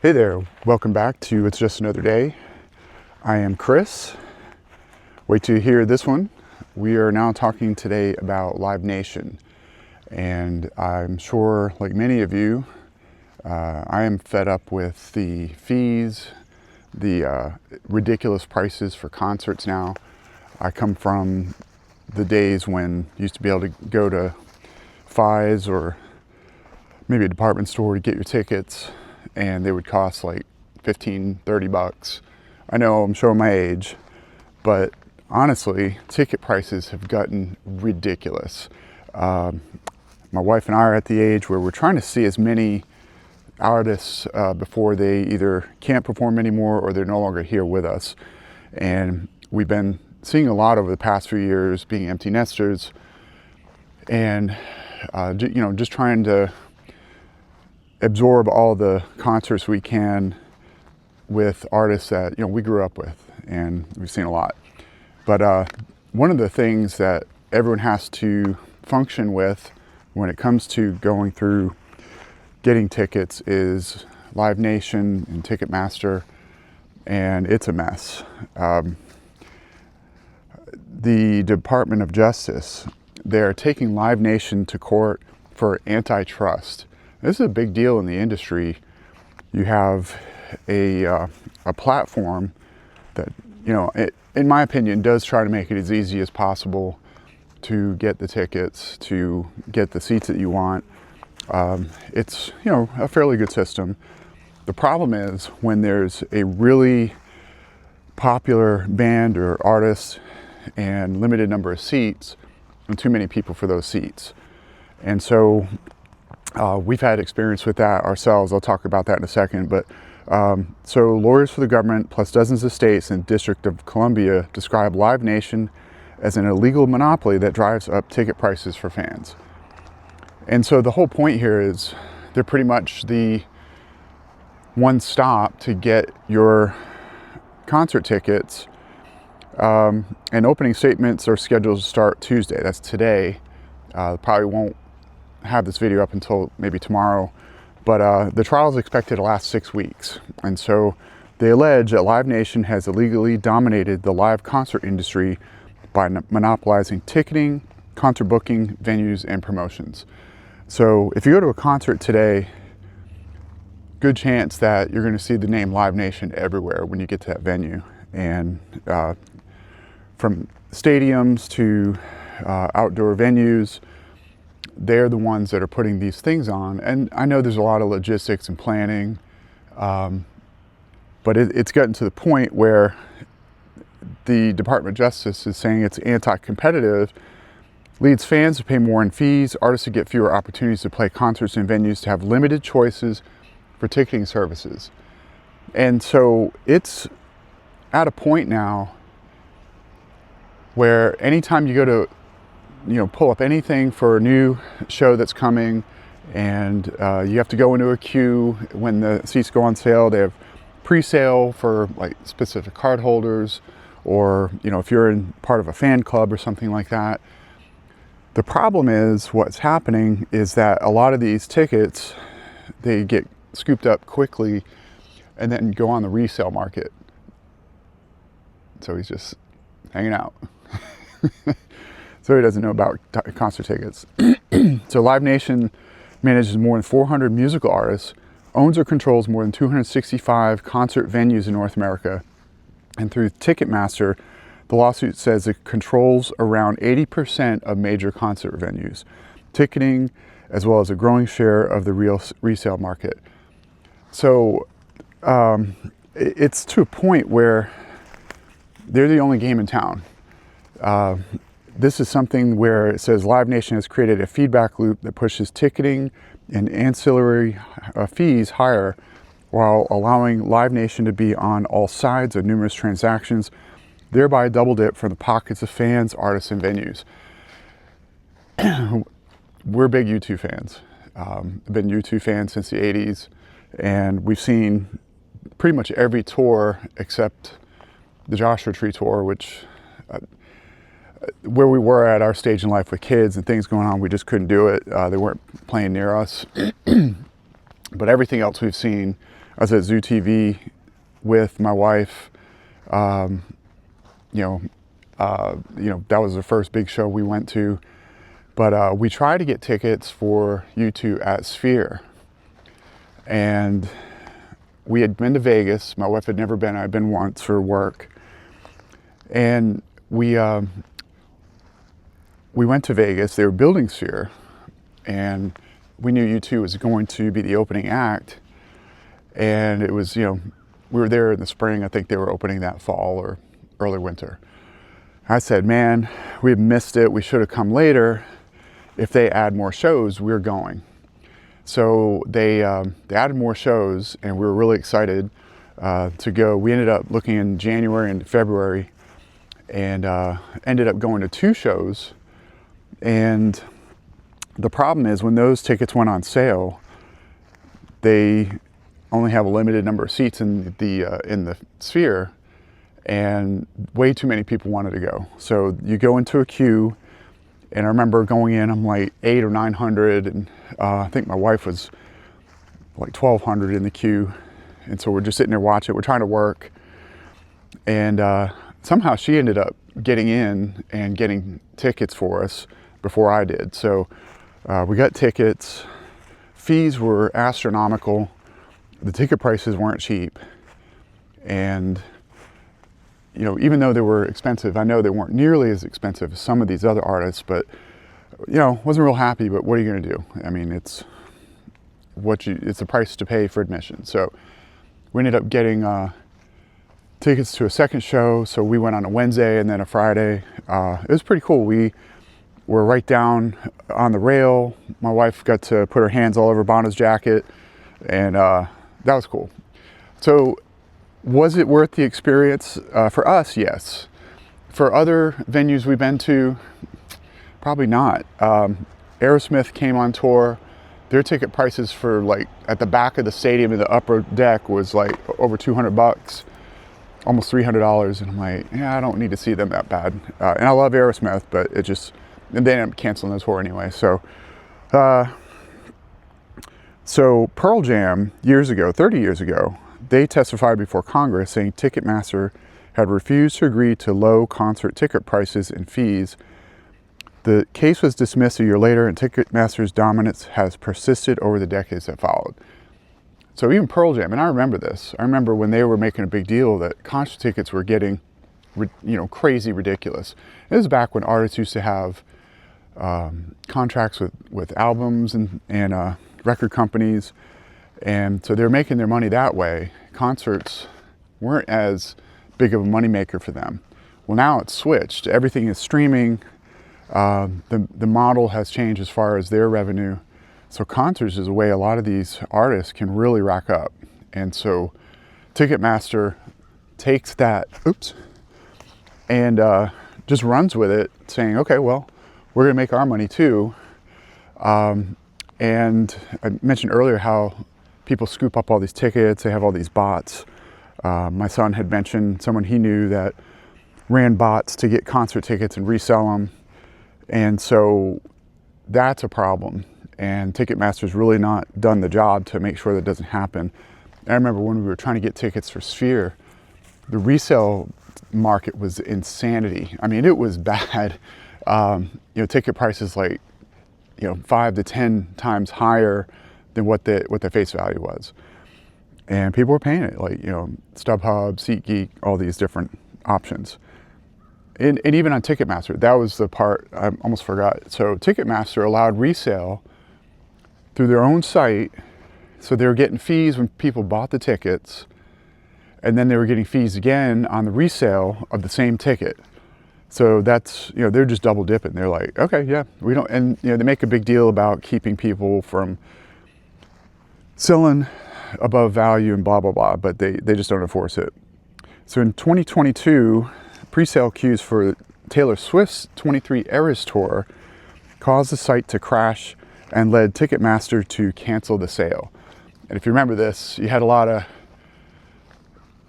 Hey there, welcome back to It's Just Another Day. I am Chris. Wait till you hear this one. We are now talking today about Live Nation. And I'm sure, like many of you, I am fed up with the fees, the ridiculous prices for concerts now. I come from the days when you used to be able to go to Fi's or maybe a department store to get your tickets, and they would cost like $15-30. I know I'm showing my age, but honestly, ticket prices have gotten ridiculous. My wife and I are at the age where we're trying to see as many artists before they either can't perform anymore or they're no longer here with us. And we've been seeing a lot over the past few years, being empty nesters, and just trying to absorb all the concerts we can with artists that we grew up with, and we've seen a lot. But one of the things that everyone has to function with when it comes to going through getting tickets is Live Nation and Ticketmaster, and it's a mess. The Department of Justice, they're taking Live Nation to court for antitrust. This is a big deal in the industry. You have a platform that, in my opinion, does try to make it as easy as possible to get the tickets, to get the seats that you want. It's, a fairly good system. The problem is when there's a really popular band or artist and limited number of seats and too many people for those seats. And so we've had experience with that ourselves. I'll talk about that in a second. But so lawyers for the government plus dozens of states and District of Columbia describe Live Nation as an illegal monopoly that drives up ticket prices for fans. And so the whole point here is they're pretty much the one stop to get your concert tickets. And opening statements are scheduled to start Tuesday. That's today. Probably won't have this video up until maybe tomorrow, but the trial is expected to last 6 weeks. And so they allege that Live Nation has illegally dominated the live concert industry by monopolizing ticketing, concert booking, venues, and promotions. So if you go to a concert today, good chance that you're going to see the name Live Nation everywhere when you get to that venue. And from stadiums to outdoor venues, they're the ones that are putting these things on. And I know there's a lot of logistics and planning, but it's gotten to the point where the Department of Justice is saying it's anti-competitive, leads fans to pay more in fees, artists to get fewer opportunities to play concerts in venues, to have limited choices for ticketing services. And so it's at a point now where anytime you go to pull up anything for a new show that's coming, and you have to go into a queue when the seats go on sale. They have pre-sale for like specific card holders, or if you're in part of a fan club or something like that. The problem is what's happening is that a lot of these tickets, they get scooped up quickly and then go on the resale market. So he's just hanging out. So he doesn't know about concert tickets. So Live Nation manages more than 400 musical artists, owns or controls more than 265 concert venues in North America. And through Ticketmaster, the lawsuit says it controls around 80% of major concert venues, ticketing, as well as a growing share of the resale market. So it's to a point where they're the only game in town. This is something where it says Live Nation has created a feedback loop that pushes ticketing and ancillary fees higher, while allowing Live Nation to be on all sides of numerous transactions, thereby double dip from the pockets of fans, artists, and venues. We're big U2 fans. I've been U2 fans since the 80s, and we've seen pretty much every tour except the Joshua Tree tour, which where we were at our stage in life with kids and things going on, we just couldn't do it. They weren't playing near us. But everything else we've seen, I was at Zoo TV with my wife. Um, you know, that was the first big show we went to. But we tried to get tickets for U2 at Sphere. And we had been to Vegas. My wife had never been. I'd been once for work. And we went to Vegas. They were building Sphere. And we knew U2 was going to be the opening act. And it was, we were there in the spring. I think they were opening that fall or early winter. I said, man, we missed it. We should have come later. If they add more shows, we're going. So they added more shows, and we were really excited to go. We ended up looking in January and February, and ended up going to 2 shows. And the problem is when those tickets went on sale, they only have a limited number of seats in the Sphere, and way too many people wanted to go. So you go into a queue, and I remember going in, I'm like 800 or 900, and I think my wife was like 1,200 in the queue. And so we're just sitting there watching it. We're trying to work. And somehow she ended up getting in and getting tickets for us before I did. So we got tickets. Fees were astronomical. The ticket prices weren't cheap. And even though they were expensive, I know they weren't nearly as expensive as some of these other artists, but, wasn't real happy, but what are you going to do? I mean, it's the price to pay for admission. So we ended up getting tickets to a second show. So we went on a Wednesday and then a Friday. It was pretty cool. We were right down on the rail. My wife got to put her hands all over Bono's jacket, and that was cool. So was it worth the experience? For us, yes. For other venues we've been to, probably not. Aerosmith came on tour. Their ticket prices for at the back of the stadium in the upper deck was like over $200, almost $300. And I'm like, yeah, I don't need to see them that bad. And I love Aerosmith, but and they ended up canceling the tour anyway. So Pearl Jam years ago, 30 years ago, they testified before Congress saying Ticketmaster had refused to agree to low concert ticket prices and fees. The case was dismissed a year later, and Ticketmaster's dominance has persisted over the decades that followed. So even Pearl Jam, and I remember this. I remember when they were making a big deal that concert tickets were getting, crazy ridiculous. This is back when artists used to have contracts with albums and record companies. And so they're making their money that way. Concerts weren't as big of a moneymaker for them. Well, now it's switched. Everything is streaming. The model has changed as far as their revenue. So concerts is a way a lot of these artists can really rack up. And so Ticketmaster takes that, and just runs with it, saying, okay, well, we're going to make our money too. And I mentioned earlier how people scoop up all these tickets. They have all these bots. My son had mentioned someone he knew that ran bots to get concert tickets and resell them. And so that's a problem. And Ticketmaster's really not done the job to make sure that doesn't happen. I remember when we were trying to get tickets for Sphere, the resale market was insanity. I mean, it was bad. Ticket prices 5 to 10 times higher than what the face value was. And people were paying it, StubHub, SeatGeek, all these different options. And even on Ticketmaster, that was the part I almost forgot. So Ticketmaster allowed resale through their own site. So they were getting fees when people bought the tickets, and then they were getting fees again on the resale of the same ticket. So that's, they're just double dipping. They're like, okay, yeah, we don't, and they make a big deal about keeping people from selling above value and blah, blah, blah, but they just don't enforce it. So in 2022, pre-sale queues for Taylor Swift's 23 Eras tour caused the site to crash and led Ticketmaster to cancel the sale. And if you remember this, you had a lot of,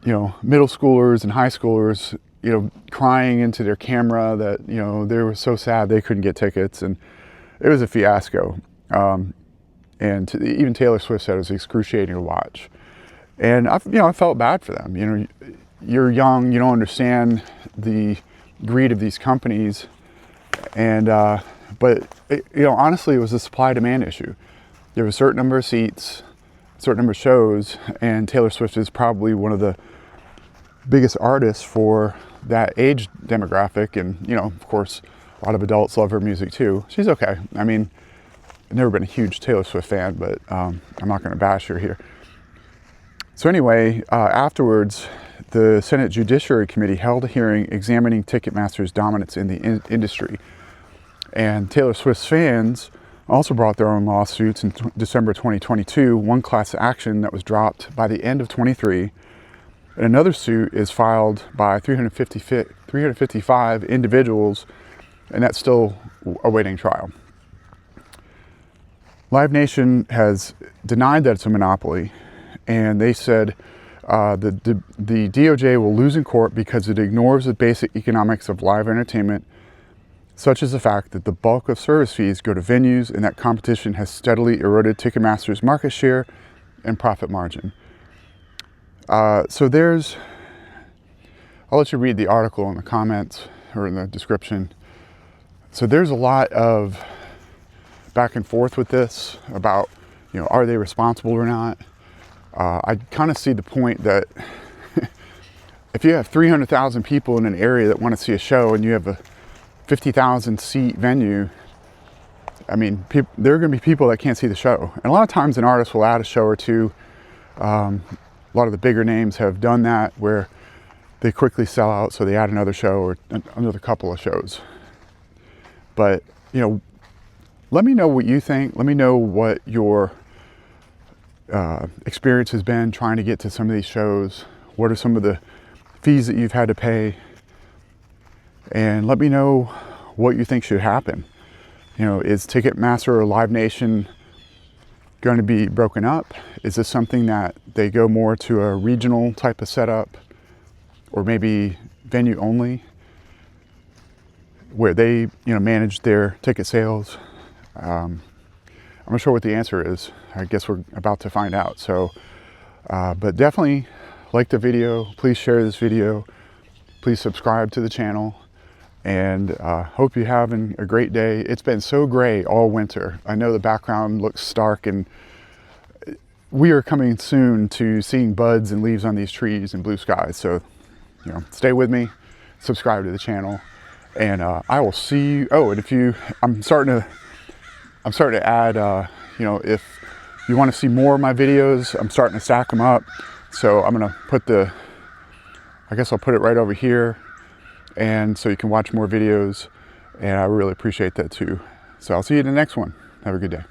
middle schoolers and high schoolers, crying into their camera that, they were so sad they couldn't get tickets, and it was a fiasco. And even Taylor Swift said it was excruciating to watch. And I felt bad for them. You know, you're young, you don't understand the greed of these companies, and but honestly, it was a supply-demand issue. There was a certain number of seats, a certain number of shows, and Taylor Swift is probably one of the biggest artists for that age demographic, and of course, a lot of adults love her music too. She's okay. I mean, I've never been a huge Taylor Swift fan, but I'm not going to bash her here. So anyway, afterwards, the Senate Judiciary Committee held a hearing examining Ticketmaster's dominance in the industry. And Taylor Swift's fans also brought their own lawsuits in December 2022, one class action that was dropped by the end of 23. And another suit is filed by 355 individuals, and that's still awaiting trial. Live Nation has denied that it's a monopoly, and they said the DOJ will lose in court because it ignores the basic economics of live entertainment, such as the fact that the bulk of service fees go to venues and that competition has steadily eroded Ticketmaster's market share and profit margin. So I'll let you read the article in the comments or in the description. So there's a lot of back and forth with this about, are they responsible or not? I kind of see the point that if you have 300,000 people in an area that want to see a show and you have a 50,000 seat venue, I mean, there are going to be people that can't see the show. And a lot of times an artist will add a show or two. A lot of the bigger names have done that where they quickly sell out, so they add another show or another couple of shows. But, let me know what you think. Let me know what your experience has been trying to get to some of these shows. What are some of the fees that you've had to pay? And let me know what you think should happen. Is Ticketmaster or Live Nation going to be broken up? Is this something that they go more to a regional type of setup, or maybe venue only, where they manage their ticket sales? I'm not sure what the answer is. I guess we're about to find out. So, but definitely like the video. Please share this video. Please subscribe to the channel. And hope you're having a great day. It's been so gray all winter. I know the background looks stark, and we are coming soon to seeing buds and leaves on these trees and blue skies. So, stay with me, subscribe to the channel, and I will see you. Oh, and I'm starting to add, if you want to see more of my videos, I'm starting to stack them up. So I'm gonna I guess I'll put it right over here, and so you can watch more videos, and I really appreciate that too. So I'll see you in the next one. Have a good day.